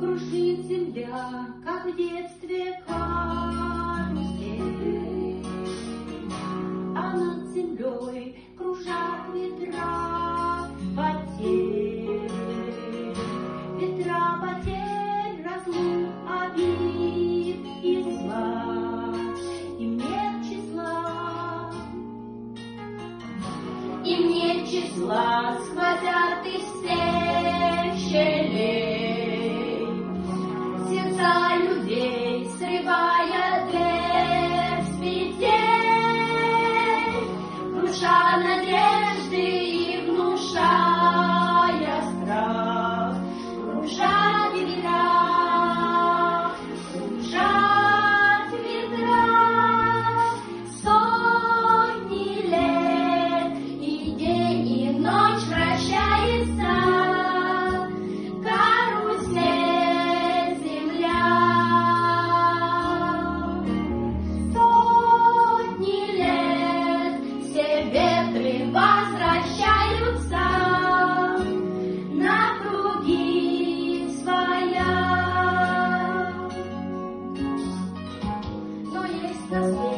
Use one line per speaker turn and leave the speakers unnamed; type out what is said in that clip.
Кружит земля, как в детстве карусель, а над землей кружат ветра потерь. Ветра потерь, разлук, обид и зла, им нет числа. Им нет числа, сквозят из всех щелей сердца людей, срывая дверь с петель, круша надежды и внушая страх, кружат ветра, кружат ветра. Сотни лет и день, и ночь вращается карусель земля. Сотни лет все ветры возвращаются на круги своя. Но есть на свете